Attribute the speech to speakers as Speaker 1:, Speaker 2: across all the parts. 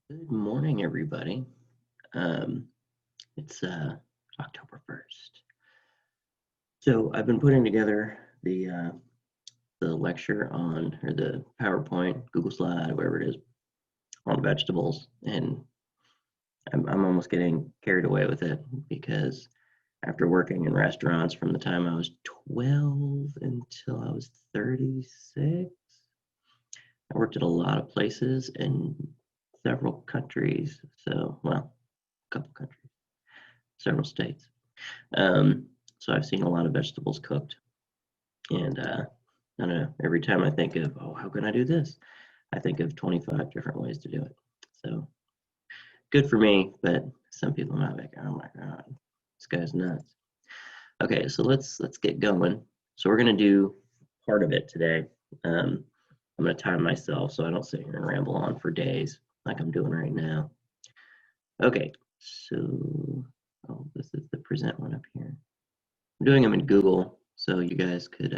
Speaker 1: Good morning, everybody. Um, it's October 1st. So I've been putting together the lecture on, or the PowerPoint, Google Slide, whatever it is, on vegetables, and I'm almost getting carried away with it because after working in restaurants from the time I was 12 until I was 36, I worked at a lot of places in several countries. So, well, a couple countries, several states. So I've seen a lot of vegetables cooked, and I don't know. Every time I think of, oh, how can I do this? I think of 25 different ways to do it. So good for me, but some people might be like, oh my god, this guy's nuts. Okay, so let's get going. So we're gonna do part of it today. I'm gonna time myself so I don't sit here and ramble on for days like I'm doing right now. Okay, so this is the present one up here. I'm doing them in Google, so you guys could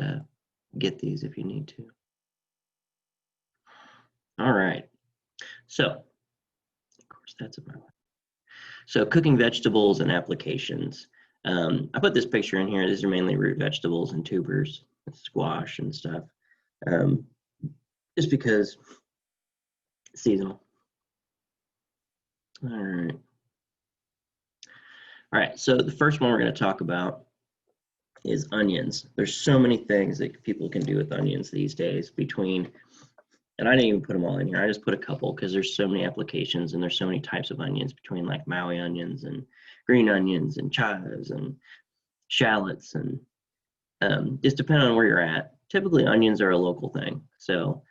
Speaker 1: get these if you need to. All right, so of course that's in my way. So cooking vegetables and applications. I put this picture in here. These are mainly root vegetables and tubers, and squash and stuff, just because it's seasonal. All right, so the first one we're going to talk about is onions. There's so many things that people can do with onions these days between, and I didn't even put them all in here. I just put a couple because there's so many applications and there's so many types of onions between like Maui onions and green onions and chives and shallots, and just depending on where you're at. Typically onions are a local thing. So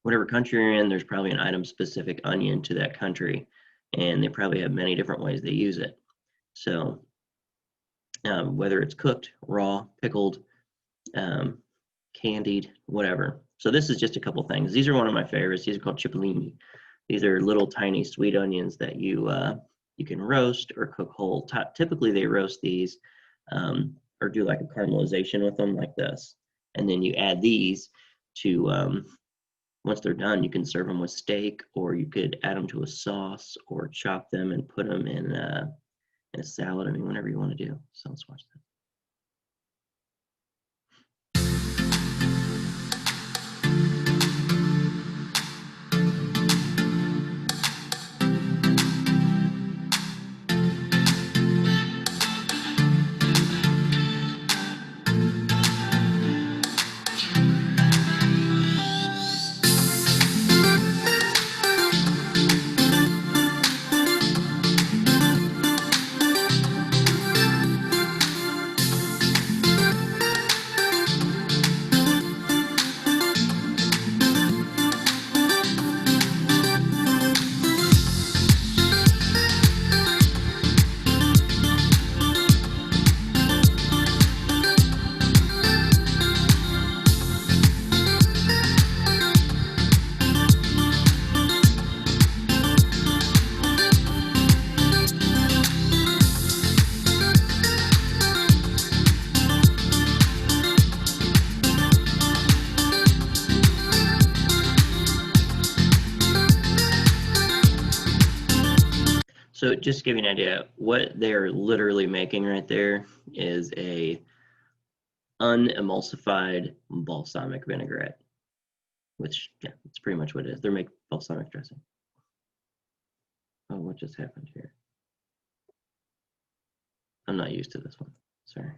Speaker 1: whatever country you're in, there's probably an item specific onion to that country, and they probably have many different ways they use it. So whether it's cooked, raw, pickled, candied, whatever. So this is just a couple things. These are one of my favorites. These are called cipollini. These are little tiny sweet onions that you can roast or cook whole. Typically they roast these or do like a caramelization with them like this. And then you add these to, once they're done, you can serve them with steak, or you could add them to a sauce or chop them and put them in a salad. I mean, whatever you want to do. So let's watch that. So just to give you an idea, what they're literally making right there is a unemulsified balsamic vinaigrette, which, yeah, that's pretty much what it is. They're making balsamic dressing. Oh, what just happened here? I'm not used to this one. Sorry.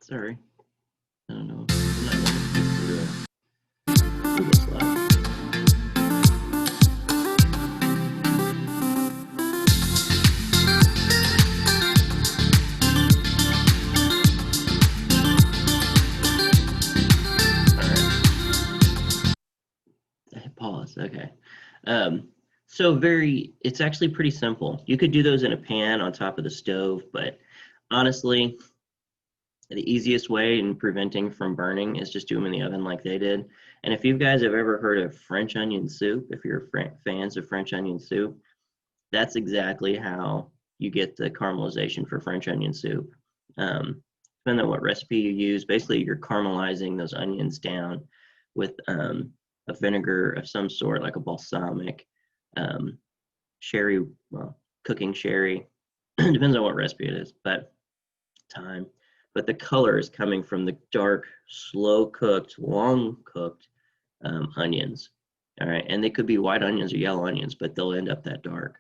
Speaker 1: Sorry. I don't know. I'm not used to this slide. Pause. Okay. So it's actually pretty simple. You could do those in a pan on top of the stove, but honestly, the easiest way in preventing from burning is just do them in the oven like they did. And if you guys have ever heard of French onion soup, if you're fans of French onion soup, that's exactly how you get the caramelization for French onion soup. Depending on what recipe you use, basically you're caramelizing those onions down with a vinegar of some sort, like a balsamic, sherry, well, cooking sherry. Depends on what recipe it is, but time. But the color is coming from the dark, slow cooked, long cooked onions. All right, and they could be white onions or yellow onions, but they'll end up that dark.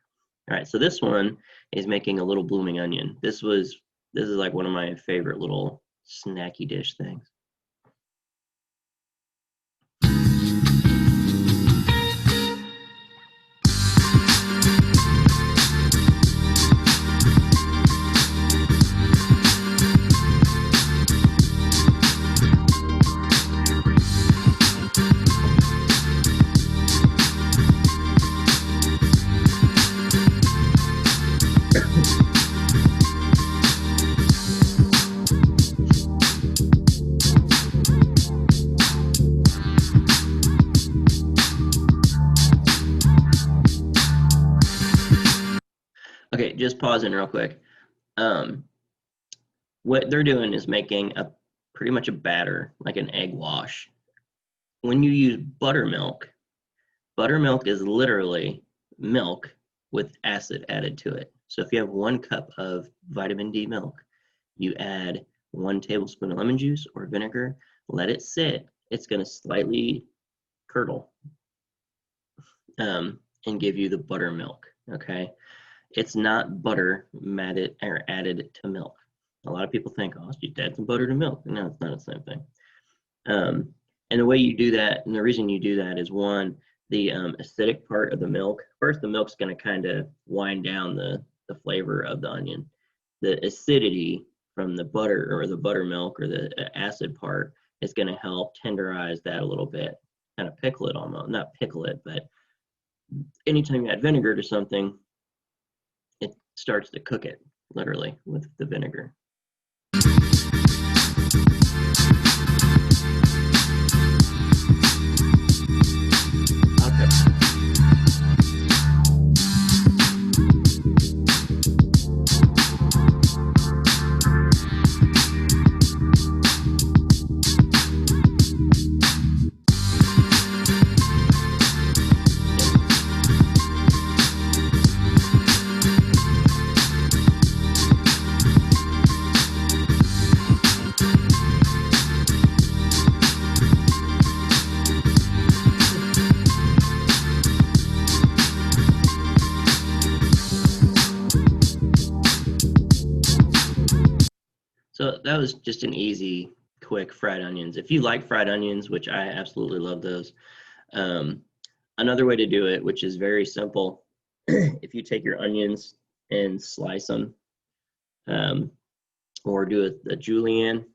Speaker 1: All right, so this one is making a little blooming onion. This is like one of my favorite little snacky dish things. Okay, just pausing real quick. What they're doing is making pretty much a batter, like an egg wash. When you use buttermilk is literally milk with acid added to it. So if you have 1 cup of vitamin D milk, you add 1 tablespoon of lemon juice or vinegar, let it sit. It's going to slightly curdle and give you the buttermilk. Okay, it's not butter added to milk. A lot of people think, oh, you add some butter to milk. No, it's not the same thing. And the way you do that, and the reason you do that is, one, the acidic part of the milk. First, the milk's going to kind of wind down the flavor of the onion. The acidity from the butter or the buttermilk or the acid part is going to help tenderize that a little bit, kind of pickle it almost. Not pickle it, but anytime you add vinegar to something, it starts to cook it, literally, with the vinegar. So that was just an easy, quick fried onions. If you like fried onions, which I absolutely love those, another way to do it, which is very simple, if you take your onions and slice them, or do a julienne,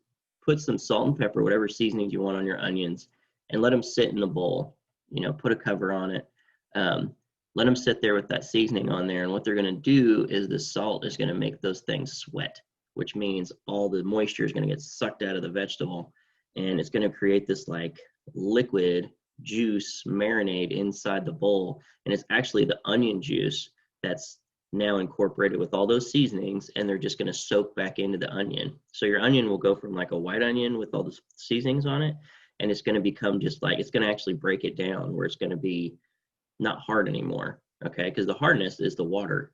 Speaker 1: put some salt and pepper, whatever seasonings you want on your onions, and let them sit in the bowl. You know, put a cover on it. Let them sit there with that seasoning on there, and what they're going to do is the salt is going to make those things sweat, which means all the moisture is going to get sucked out of the vegetable, and it's going to create this like liquid juice marinade inside the bowl. And it's actually the onion juice that's now incorporated with all those seasonings, and they're just going to soak back into the onion. So your onion will go from like a white onion with all the seasonings on it, and it's going to become just like, it's going to actually break it down where it's going to be not hard anymore. Okay, because the hardness is the water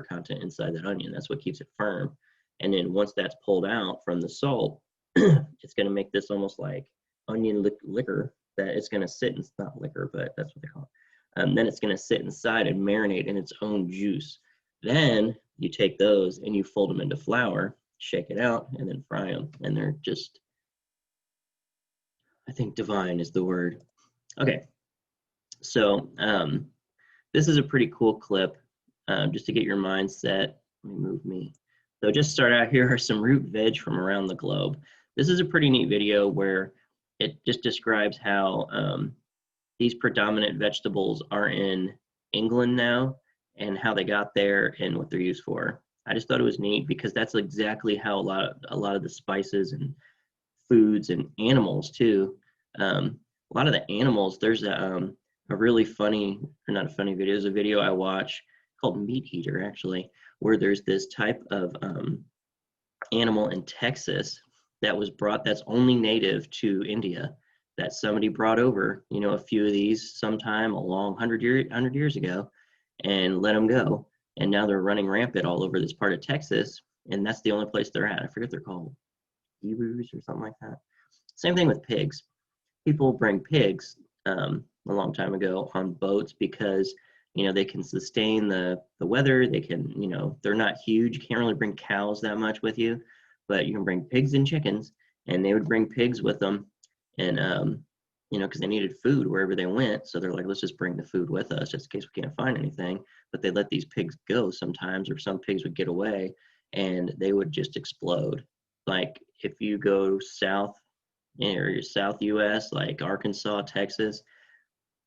Speaker 1: content inside that onion. That's what keeps it firm. And then once that's pulled out from the salt, it's going to make this almost like onion liquor that it's going to sit in. It's not liquor, but that's what they call it. Then it's going to sit inside and marinate in its own juice. Then you take those and you fold them into flour, shake it out, and then fry them. And they're just, I think divine is the word. Okay, so this is a pretty cool clip just to get your mind set. Let me move me. So just start out, here are some root veg from around the globe. This is a pretty neat video where it just describes how these predominant vegetables are in England now and how they got there and what they're used for. I just thought it was neat because that's exactly how a lot of the spices and foods and animals too. A lot of the animals, there's a really funny, or not a funny video, there's a video I watch called Meat Eater actually, where there's this type of animal in Texas that was brought, that's only native to India, that somebody brought over, you know, a few of these sometime a long 100 years ago and let them go. And now they're running rampant all over this part of Texas. And that's the only place they're at. I forget what they're called, ebus or something like that. Same thing with pigs. People bring pigs a long time ago on boats because, you know, they can sustain the weather. They can, you know, they're not huge. You can't really bring cows that much with you, but you can bring pigs and chickens, and they would bring pigs with them. And, you know, because they needed food wherever they went. So they're like, let's just bring the food with us just in case we can't find anything. But they let these pigs go sometimes, or some pigs would get away and they would just explode. Like if you go south, or South US, like Arkansas, Texas,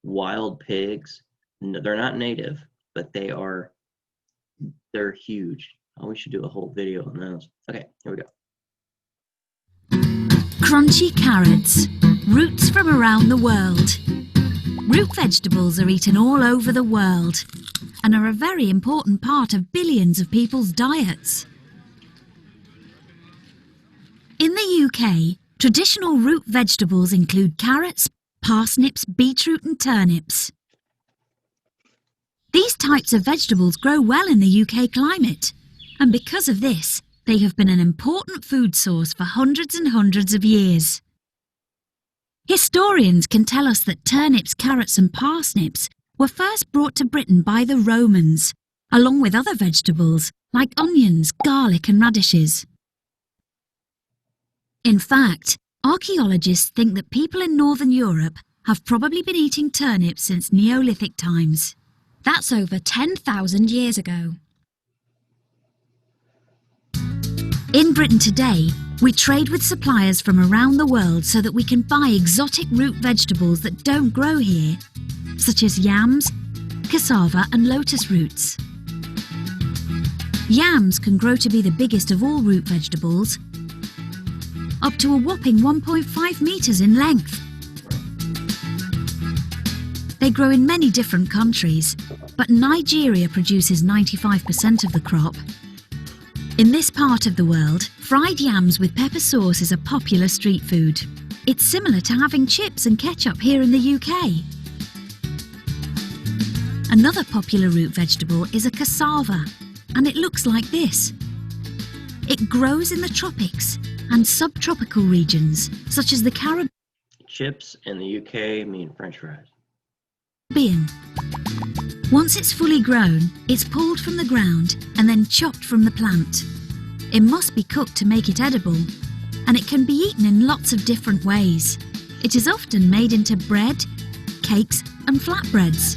Speaker 1: wild pigs, they're not native, but they're huge. Oh, we should do a whole video on those. Okay, here we go.
Speaker 2: Crunchy carrots, roots from around the world. Root vegetables are eaten all over the world and are a very important part of billions of people's diets. In the UK, traditional root vegetables include carrots, parsnips, beetroot and turnips. These types of vegetables grow well in the UK climate, and because of this, they have been an important food source for hundreds and hundreds of years. Historians can tell us that turnips, carrots and parsnips were first brought to Britain by the Romans, along with other vegetables like onions, garlic and radishes. In fact, archaeologists think that people in Northern Europe have probably been eating turnips since Neolithic times. That's over 10,000 years ago. In Britain today, we trade with suppliers from around the world so that we can buy exotic root vegetables that don't grow here, such as yams, cassava and lotus roots. Yams can grow to be the biggest of all root vegetables, up to a whopping 1.5 meters in length. They grow in many different countries, but Nigeria produces 95% of the crop. In this part of the world, fried yams with pepper sauce is a popular street food. It's similar to having chips and ketchup here in the UK. Another popular root vegetable is a cassava, and it looks like this. It grows in the tropics and subtropical regions, such as the Caribbean.
Speaker 1: Chips in the UK mean French fries.
Speaker 2: Once it's fully grown, it's pulled from the ground and then chopped from the plant. It must be cooked to make it edible, and it can be eaten in lots of different ways. It is often made into bread, cakes and flatbreads.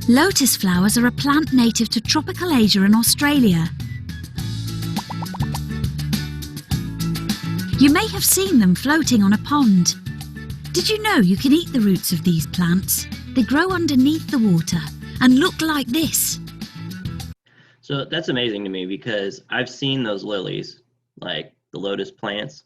Speaker 2: Lotus flowers are a plant native to tropical Asia and Australia. You may have seen them floating on a pond. Did you know you can eat the roots of these plants? They grow underneath the water and look like this.
Speaker 1: So that's amazing to me because I've seen those lilies, like the lotus plants,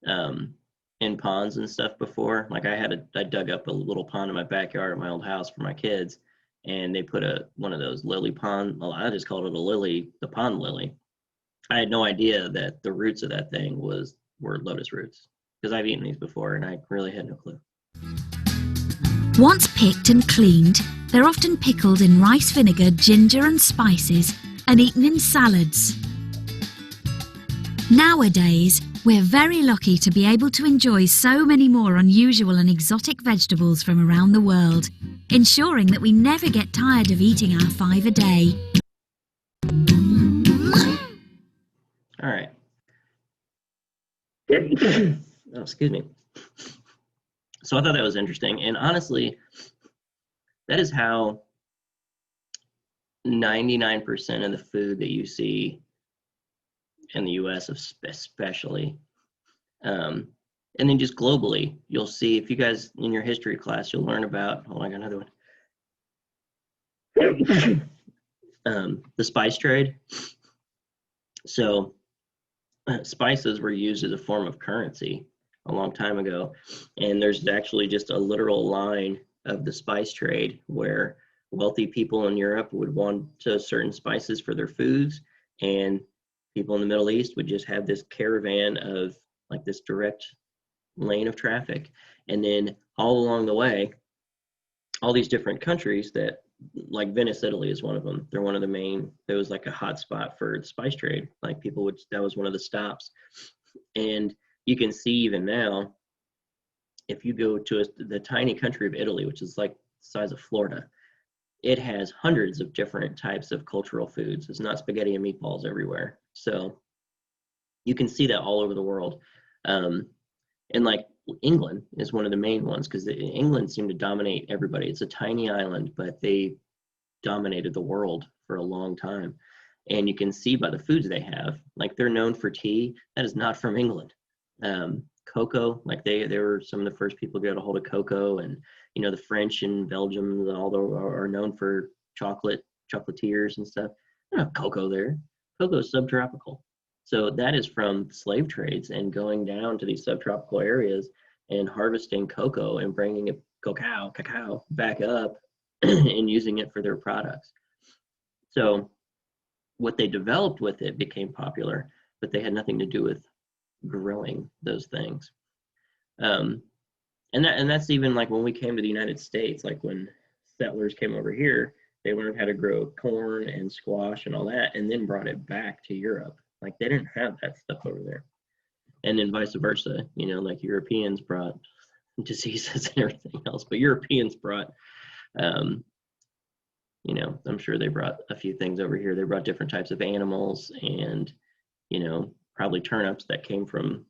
Speaker 1: in ponds and stuff before. Like I dug up a little pond in my backyard at my old house for my kids, and they put one of those lily pond, well, I just called it a lily, the pond lily. I had no idea that the roots of that thing were lotus roots, because I've eaten these before and I really had no clue.
Speaker 2: Once picked and cleaned, they're often pickled in rice vinegar, ginger and spices and eaten in salads. Nowadays, We're very lucky to be able to enjoy so many more unusual and exotic vegetables from around the world, ensuring that we never get tired of eating our 5 a day.
Speaker 1: All right. Oh, excuse me. So I thought that was interesting. And honestly, that is how 99% of the food that you see in the US especially, and then just globally, you'll see, if you guys in your history class, you'll learn about, hold on, I got another one. The spice trade. So spices were used as a form of currency a long time ago. And there's actually just a literal line of the spice trade where wealthy people in Europe would want certain spices for their foods, and people in the Middle East would just have this caravan of like this direct lane of traffic. And then all along the way, all these different countries that, like Venice, Italy is one of them. They're one of the main, there was like a hot spot for the spice trade. Like people would, that was one of the stops. And you can see even now, if you go to the tiny country of Italy, which is like the size of Florida, it has hundreds of different types of cultural foods. It's not spaghetti and meatballs everywhere. So you can see that all over the world. And like England is one of the main ones, because England seemed to dominate everybody. It's a tiny island, but they dominated the world for a long time. And you can see by the foods they have, like they're known for tea. That is not from England. Cocoa, like they were some of the first people to get a hold of cocoa. And you know, the French and Belgium, although are known for chocolatiers and stuff. They don't have cocoa there. Cocoa is subtropical. So that is from slave trades and going down to these subtropical areas and harvesting cocoa and bringing it cacao back up and using it for their products. So what they developed with it became popular, but they had nothing to do with growing those things. And that's even like when we came to the United States, like when settlers came over here, they learned how to grow corn and squash and all that, and then brought it back to Europe. Like they didn't have that stuff over there. And then vice versa, you know, like Europeans brought diseases and everything else, but Europeans brought, you know, I'm sure they brought a few things over here. They brought different types of animals and, you know, probably turnips that came from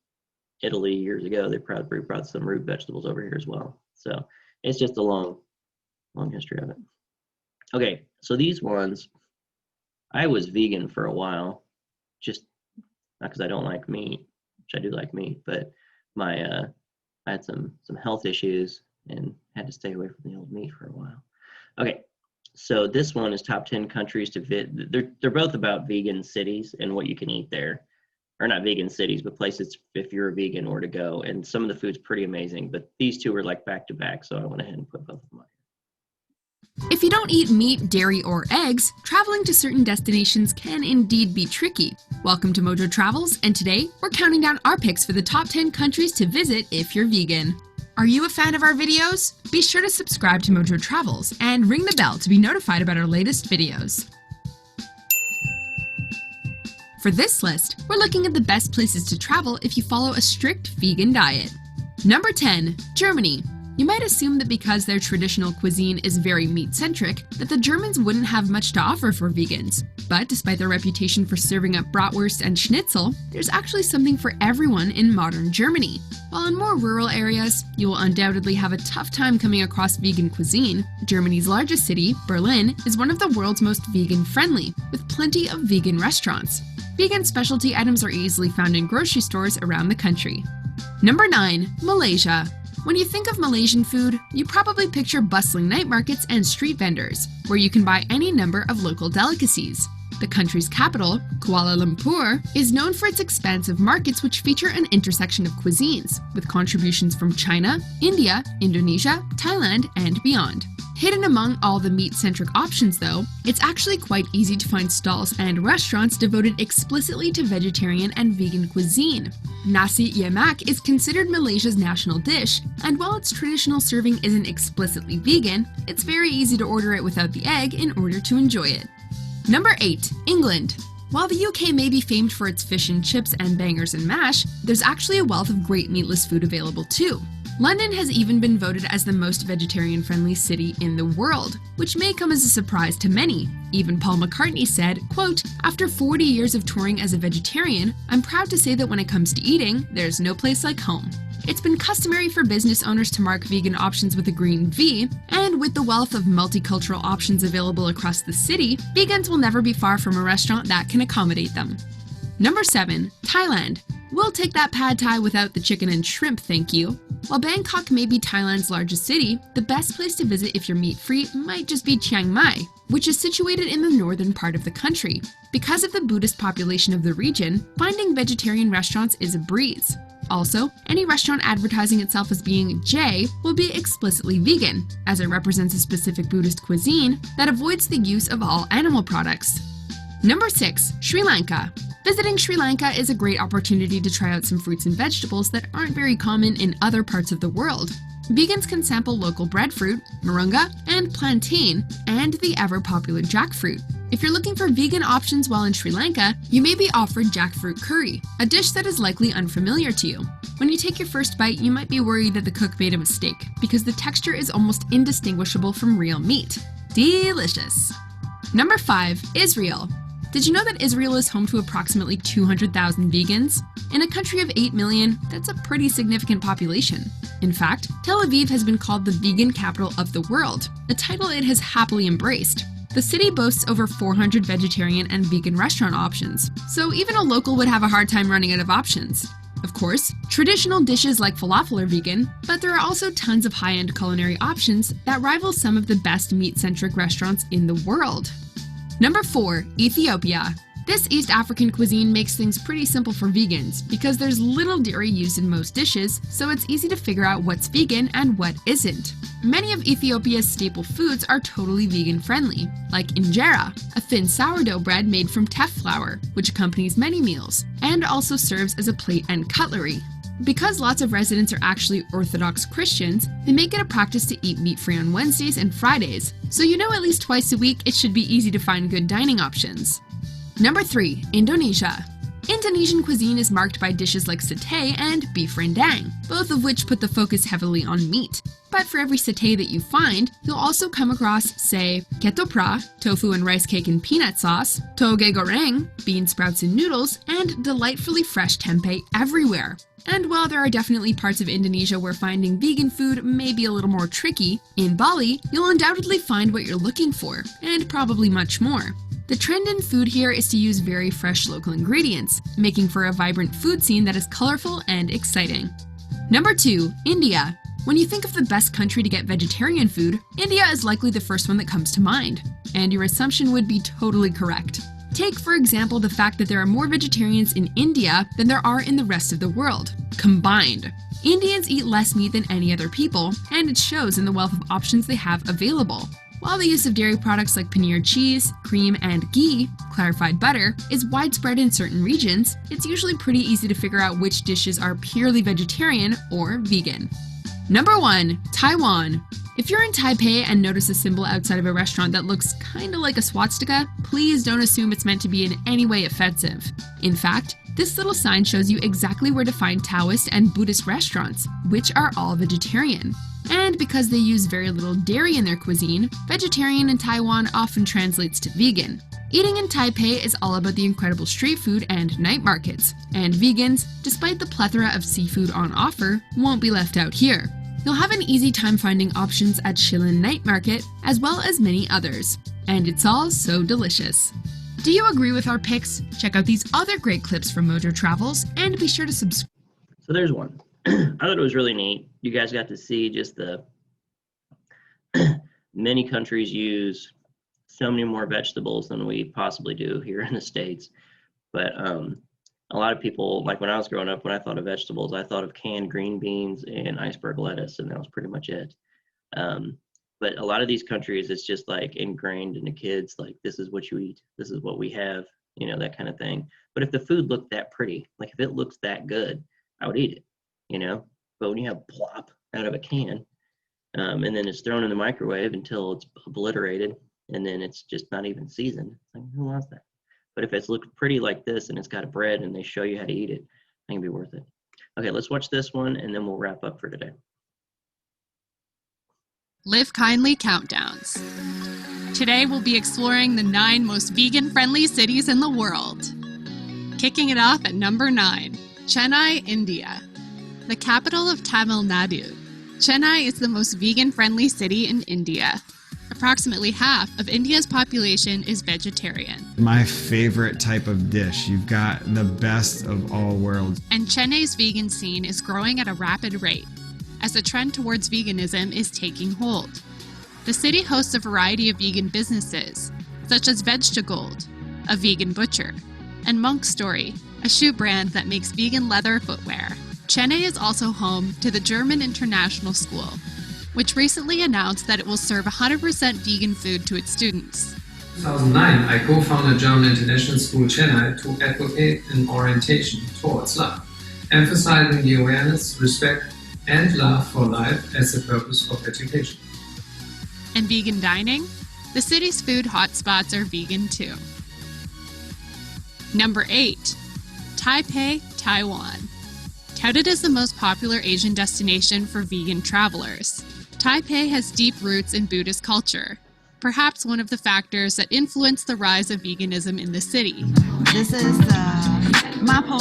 Speaker 1: Italy years ago. They probably brought some root vegetables over here as well. So it's just a long history of it. Okay, so these ones, I was vegan for a while, just not because I don't like meat, which I do like meat, but I had some health issues and had to stay away from the old meat for a while. Okay, so this one is top 10 countries to visit. They're both about vegan cities and what you can eat there. Or not vegan cities, but places if you're a vegan or to go. And some of the food's pretty amazing, but these two were like back to back, so I went ahead and put both of them on.
Speaker 3: If you don't eat meat, dairy, or eggs, traveling to certain destinations can indeed be tricky. Welcome to Mojo Travels, and today we're counting down our picks for the top 10 countries to visit if you're vegan. Are you a fan of our videos? Be sure to subscribe to Mojo Travels and ring the bell to be notified about our latest videos. For this list, we're looking at the best places to travel if you follow a strict vegan diet. Number 10, Germany. You might assume that because their traditional cuisine is very meat-centric, that the Germans wouldn't have much to offer for vegans. But despite their reputation for serving up bratwurst and schnitzel, there's actually something for everyone in modern Germany. While in more rural areas, you will undoubtedly have a tough time coming across vegan cuisine, Germany's largest city, Berlin, is one of the world's most vegan-friendly, with plenty of vegan restaurants. Vegan specialty items are easily found in grocery stores around the country. Number 9, Malaysia. When you think of Malaysian food, you probably picture bustling night markets and street vendors, where you can buy any number of local delicacies. The country's capital, Kuala Lumpur, is known for its expansive markets which feature an intersection of cuisines, with contributions from China, India, Indonesia, Thailand, and beyond. Hidden among all the meat-centric options though, it's actually quite easy to find stalls and restaurants devoted explicitly to vegetarian and vegan cuisine. Nasi lemak is considered Malaysia's national dish, and while its traditional serving isn't explicitly vegan, it's very easy to order it without the egg in order to enjoy it. Number 8, England. While the UK may be famed for its fish and chips and bangers and mash, there's actually a wealth of great meatless food available too. London has even been voted as the most vegetarian-friendly city in the world, which may come as a surprise to many. Even Paul McCartney said, quote, "After 40 years of touring as a vegetarian, I'm proud to say that when it comes to eating, there's no place like home." It's been customary for business owners to mark vegan options with a green V, and with the wealth of multicultural options available across the city, vegans will never be far from a restaurant that can accommodate them. Number 7. Thailand. We'll take that pad thai without the chicken and shrimp, thank you. While Bangkok may be Thailand's largest city, the best place to visit if you're meat-free might just be Chiang Mai, which is situated in the northern part of the country. Because of the Buddhist population of the region, finding vegetarian restaurants is a breeze. Also, any restaurant advertising itself as being J will be explicitly vegan, as it represents a specific Buddhist cuisine that avoids the use of all animal products. Number 6. Sri Lanka. Visiting Sri Lanka is a great opportunity to try out some fruits and vegetables that aren't very common in other parts of the world. Vegans can sample local breadfruit, moringa, and plantain, and the ever-popular jackfruit. If you're looking for vegan options while in Sri Lanka, you may be offered jackfruit curry, a dish that is likely unfamiliar to you. When you take your first bite, you might be worried that the cook made a mistake, because the texture is almost indistinguishable from real meat. Delicious! Number 5. Israel. Did you know that Israel is home to approximately 200,000 vegans? In a country of 8 million, that's a pretty significant population. In fact, Tel Aviv has been called the vegan capital of the world, a title it has happily embraced. The city boasts over 400 vegetarian and vegan restaurant options, so even a local would have a hard time running out of options. Of course, traditional dishes like falafel are vegan, but there are also tons of high-end culinary options that rival some of the best meat-centric restaurants in the world. Number 4. Ethiopia. This East African cuisine makes things pretty simple for vegans because there's little dairy used in most dishes, so it's easy to figure out what's vegan and what isn't. Many of Ethiopia's staple foods are totally vegan-friendly, like injera, a thin sourdough bread made from teff flour, which accompanies many meals, and also serves as a plate and cutlery. Because lots of residents are actually Orthodox Christians, they make it a practice to eat meat-free on Wednesdays and Fridays, so you know at least twice a week it should be easy to find good dining options. Number 3. Indonesia. Indonesian cuisine is marked by dishes like satay and beef rendang, both of which put the focus heavily on meat. But for every satay that you find, you'll also come across, say, ketoprak, tofu and rice cake in peanut sauce, toge goreng, bean sprouts and noodles, and delightfully fresh tempeh everywhere. And while there are definitely parts of Indonesia where finding vegan food may be a little more tricky, in Bali, you'll undoubtedly find what you're looking for, and probably much more. The trend in food here is to use very fresh local ingredients, making for a vibrant food scene that is colorful and exciting. Number 2. India. When you think of the best country to get vegetarian food, India is likely the first one that comes to mind. And your assumption would be totally correct. Take, for example, the fact that there are more vegetarians in India than there are in the rest of the world, combined. Indians eat less meat than any other people, and it shows in the wealth of options they have available. While the use of dairy products like paneer cheese, cream, and ghee, clarified butter, is widespread in certain regions, it's usually pretty easy to figure out which dishes are purely vegetarian or vegan. Number 1. Taiwan. If you're in Taipei and notice a symbol outside of a restaurant that looks kinda like a swastika, please don't assume it's meant to be in any way offensive. In fact, this little sign shows you exactly where to find Taoist and Buddhist restaurants, which are all vegetarian. And because they use very little dairy in their cuisine, vegetarian in Taiwan often translates to vegan. Eating in Taipei is all about the incredible street food and night markets, and vegans, despite the plethora of seafood on offer, won't be left out here. You'll have an easy time finding options at Shilin Night Market, as well as many others. And it's all so delicious. Do you agree with our picks? Check out these other great clips from Mojo Travels, and be sure to subscribe.
Speaker 1: So there's one. I thought it was really neat. You guys got to see just the many countries use so many more vegetables than we possibly do here in the States. But a lot of people, like when I was growing up, when I thought of vegetables, I thought of canned green beans and iceberg lettuce, and that was pretty much it. But a lot of these countries, it's just like ingrained in the kids, like this is what you eat, this is what we have, you know, that kind of thing. But if the food looked that pretty, like if it looks that good, I would eat it, you know. But when you have plop out of a can, and then it's thrown in the microwave until it's obliterated, and then it's just not even seasoned, it's like, who wants that? But if it's looked pretty like this and it's got a bread and they show you how to eat it, I think it'd be worth it. Okay, let's watch this one and then we'll wrap up for today.
Speaker 3: Live Kindly Countdowns. Today we'll be exploring the 9 most vegan-friendly cities in the world. Kicking it off at number 9, Chennai, India. The capital of Tamil Nadu, Chennai is the most vegan-friendly city in India. Approximately half of India's population is vegetarian.
Speaker 4: My favorite type of dish. You've got the best of all worlds.
Speaker 3: And Chennai's vegan scene is growing at a rapid rate, as the trend towards veganism is taking hold. The city hosts a variety of vegan businesses, such as Veg2Gold, a vegan butcher, and Monk Story, a shoe brand that makes vegan leather footwear. Chennai is also home to the German International School, which recently announced that it will serve 100% vegan food to its students.
Speaker 5: In 2009, I co-founded German International School Chennai to advocate an orientation towards love, emphasizing the awareness, respect, and love for life as the purpose of education.
Speaker 3: And vegan dining? The city's food hotspots are vegan too. Number 8. Taipei, Taiwan. Touted as the most popular Asian destination for vegan travelers, Taipei has deep roots in Buddhist culture, perhaps one of the factors that influenced the rise of veganism in the city.
Speaker 6: This is the mapo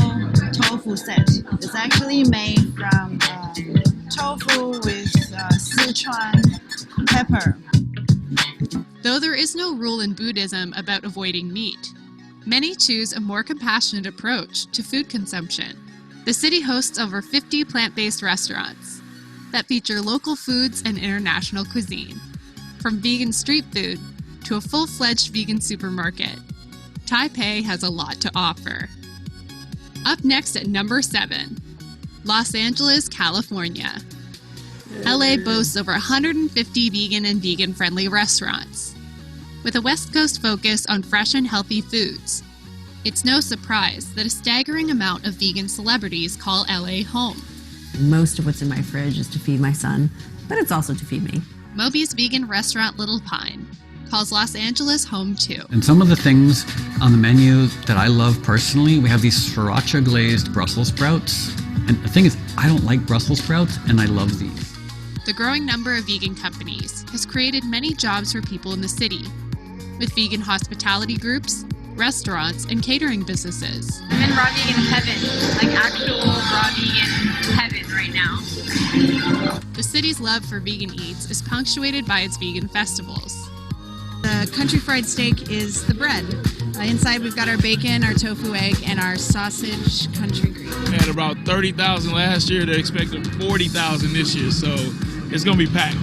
Speaker 6: tofu set. It's actually made from tofu with Sichuan pepper.
Speaker 3: Though there is no rule in Buddhism about avoiding meat, many choose a more compassionate approach to food consumption. The city hosts over 50 plant-based restaurants that feature local foods and international cuisine. From vegan street food to a full-fledged vegan supermarket, Taipei has a lot to offer. Up next at number 7, Los Angeles, California. LA boasts over 150 vegan and vegan-friendly restaurants. With a West Coast focus on fresh and healthy foods, it's no surprise that a staggering amount of vegan celebrities call LA home.
Speaker 7: Most of what's in my fridge is to feed my son, but it's also to feed me.
Speaker 3: Moby's vegan restaurant Little Pine calls Los Angeles home too.
Speaker 8: And some of the things on the menu that I love personally, we have these sriracha glazed Brussels sprouts. And the thing is, I don't like Brussels sprouts, and I love these.
Speaker 3: The growing number of vegan companies has created many jobs for people in the city, with vegan hospitality groups, restaurants, and catering businesses.
Speaker 9: I'm in raw vegan heaven, like actual raw vegan heaven right now.
Speaker 3: The city's love for vegan eats is punctuated by its vegan festivals.
Speaker 10: The country fried steak is the bread. Inside we've got our bacon, our tofu egg, and our sausage country green.
Speaker 11: We had about 30,000 last year. They're expecting 40,000 this year, so it's going to be packed.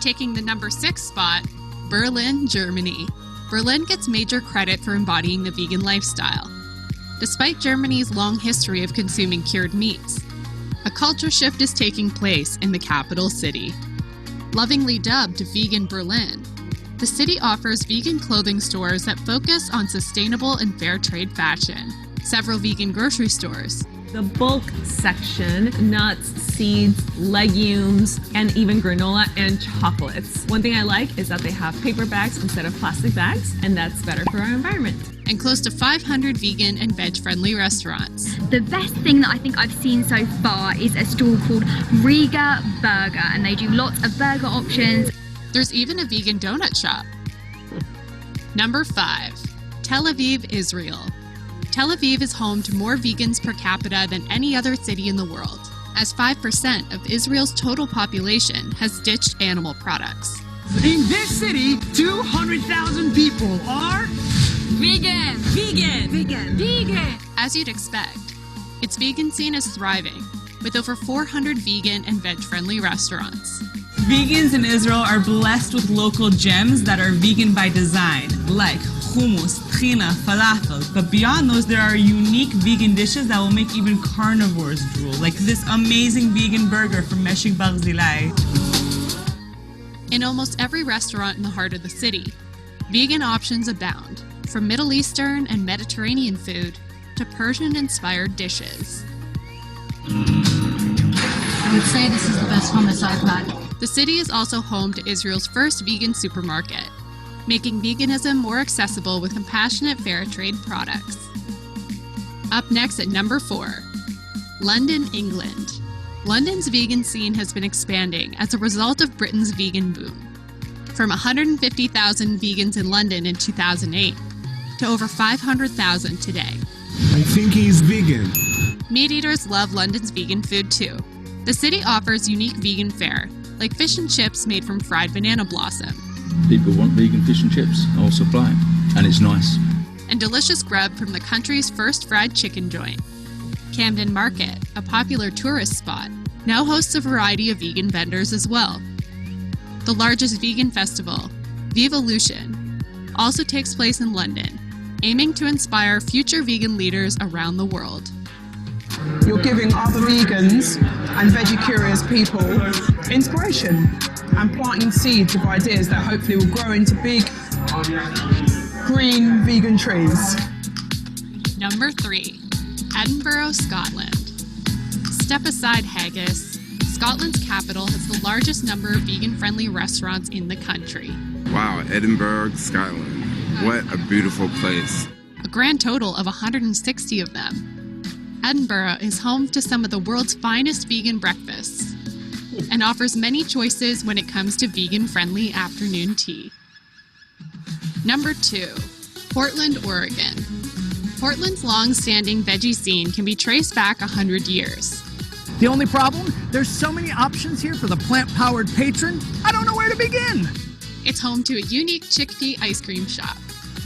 Speaker 3: Taking the number 6 spot, Berlin, Germany. Berlin gets major credit for embodying the vegan lifestyle. Despite Germany's long history of consuming cured meats, a culture shift is taking place in the capital city. Lovingly dubbed Vegan Berlin, the city offers vegan clothing stores that focus on sustainable and fair trade fashion. Several vegan grocery stores.
Speaker 12: The bulk section, nuts, seeds, legumes, and even granola and chocolates. One thing I like is that they have paper bags instead of plastic bags, and that's better for our environment.
Speaker 3: And close to 500 vegan and veg-friendly restaurants.
Speaker 13: The best thing that I think I've seen so far is a stall called Riga Burger, and they do lots of burger options.
Speaker 3: There's even a vegan donut shop. Number 5, Tel Aviv, Israel. Tel Aviv is home to more vegans per capita than any other city in the world, as 5% of Israel's total population has ditched animal products.
Speaker 14: In this city, 200,000 people are
Speaker 9: Vegan! Vegan!
Speaker 14: vegan.
Speaker 9: Vegan!
Speaker 3: As you'd expect, its vegan scene is thriving, with over 400 vegan and veg-friendly restaurants.
Speaker 15: Vegans in Israel are blessed with local gems that are vegan by design, like hummus, tahina, falafel. But beyond those, there are unique vegan dishes that will make even carnivores drool, like this amazing vegan burger from Meshik Barzilai.
Speaker 3: In almost every restaurant in the heart of the city, vegan options abound, from Middle Eastern and Mediterranean food to Persian-inspired dishes.
Speaker 16: I would say this is the best hummus I've had.
Speaker 3: The city is also home to Israel's first vegan supermarket.
Speaker 16: making veganism more accessible with compassionate fair trade products. Up next at number 4, London, England. London's vegan scene has been expanding as a result of Britain's vegan boom. From 150,000 vegans in London in 2008 to over 500,000 today.
Speaker 17: I think he's vegan.
Speaker 16: Meat eaters love London's vegan food too. The city offers unique vegan fare, like fish and chips made from fried banana blossom.
Speaker 18: People want vegan fish and chips, I'll supply it, and it's nice.
Speaker 16: And delicious grub from the country's first fried chicken joint. Camden Market, a popular tourist spot, now hosts a variety of vegan vendors as well. The largest vegan festival, Vivolution, also takes place in London, aiming to inspire future vegan leaders around the world.
Speaker 19: You're giving other vegans and veggie-curious people inspiration and planting seeds of ideas that hopefully will grow into big, green vegan trees.
Speaker 16: Number 3, Edinburgh, Scotland. Step aside haggis. Scotland's capital has the largest number of vegan-friendly restaurants in the country.
Speaker 20: Wow, Edinburgh, Scotland. What a beautiful place.
Speaker 16: A grand total of 160 of them. Edinburgh is home to some of the world's finest vegan breakfasts and offers many choices when it comes to vegan-friendly afternoon tea. Number 2, Portland, Oregon. Portland's long-standing veggie scene can be traced back 100 years.
Speaker 14: The only problem? There's so many options here for the plant-powered patron, I don't know where to begin.
Speaker 16: It's home to a unique chickpea ice cream shop.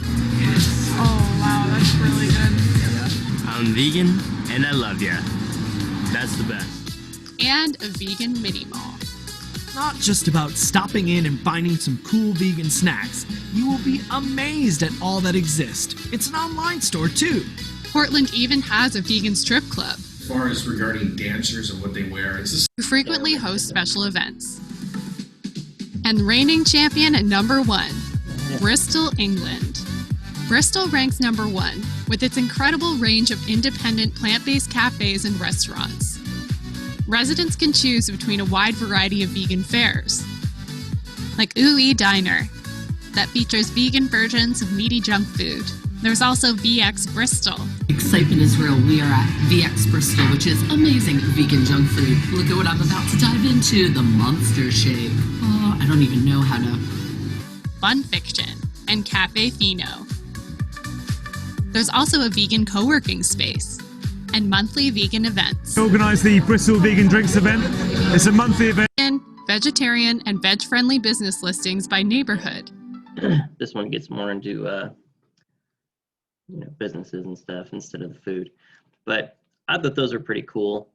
Speaker 10: Oh, wow, that's really good.
Speaker 21: I'm vegan and I love ya. That's the best.
Speaker 16: And a vegan mini mall.
Speaker 14: Not just about stopping in and finding some cool vegan snacks. You will be amazed at all that exists. It's an online store too.
Speaker 16: Portland even has a vegan strip club.
Speaker 22: As far as regarding dancers and what they wear, it's
Speaker 16: who frequently host special events. And reigning champion at number 1, Bristol, England. Bristol ranks number 1 with its incredible range of independent plant-based cafes and restaurants. Residents can choose between a wide variety of vegan fares, like Ooey Diner, that features vegan versions of meaty junk food. There's also VX Bristol.
Speaker 23: Excitement is real. We are at VX Bristol, which is amazing vegan junk food. Look at what I'm about to dive into, the Monster Shake. Oh, I don't even know how to...
Speaker 16: Fun Fiction and Cafe Fino. There's also a vegan co-working space and monthly vegan events.
Speaker 24: Organise the Bristol Vegan Drinks event. It's a monthly event.
Speaker 16: Vegetarian and veg-friendly business listings by neighborhood.
Speaker 1: This one gets more into businesses and stuff instead of the food. But I thought those are pretty cool.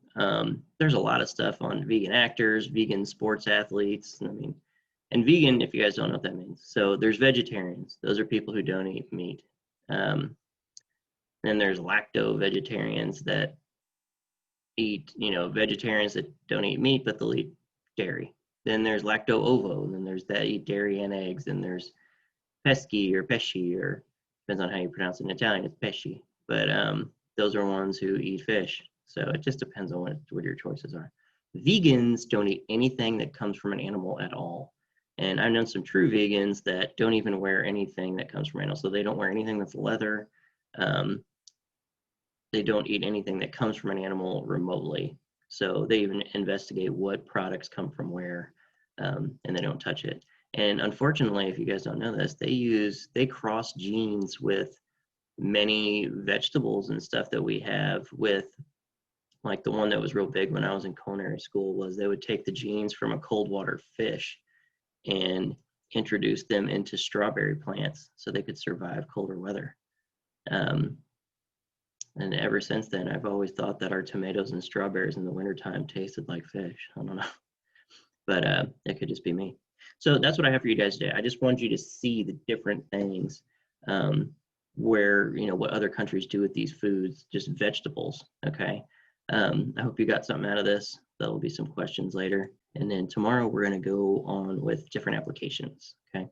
Speaker 1: There's a lot of stuff on vegan actors, vegan sports athletes. And vegan, if you guys don't know what that means. So there's vegetarians. Those are people who don't eat meat. Then there's lacto-vegetarians that eat, vegetarians that don't eat meat, but they'll eat dairy. Then there's lacto-ovo, and then there's that eat dairy and eggs. Then there's pesci, or depends on how you pronounce it in Italian, it's pesci. But those are ones who eat fish. So it just depends on what your choices are. Vegans don't eat anything that comes from an animal at all. And I've known some true vegans that don't even wear anything that comes from animals. So they don't wear anything that's leather. They don't eat anything that comes from an animal remotely. So they even investigate what products come from where, and they don't touch it. And unfortunately, if you guys don't know this, they cross genes with many vegetables and stuff that we have with, like the one that was real big when I was in culinary school was they would take the genes from a cold water fish and introduce them into strawberry plants so they could survive colder weather. And ever since then, I've always thought that our tomatoes and strawberries in the wintertime tasted like fish. I don't know, but it could just be me. So that's what I have for you guys today. I just want you to see the different things where, what other countries do with these foods, just vegetables, okay? I hope you got something out of this. There'll be some questions later. And then tomorrow we're gonna go on with different applications, okay?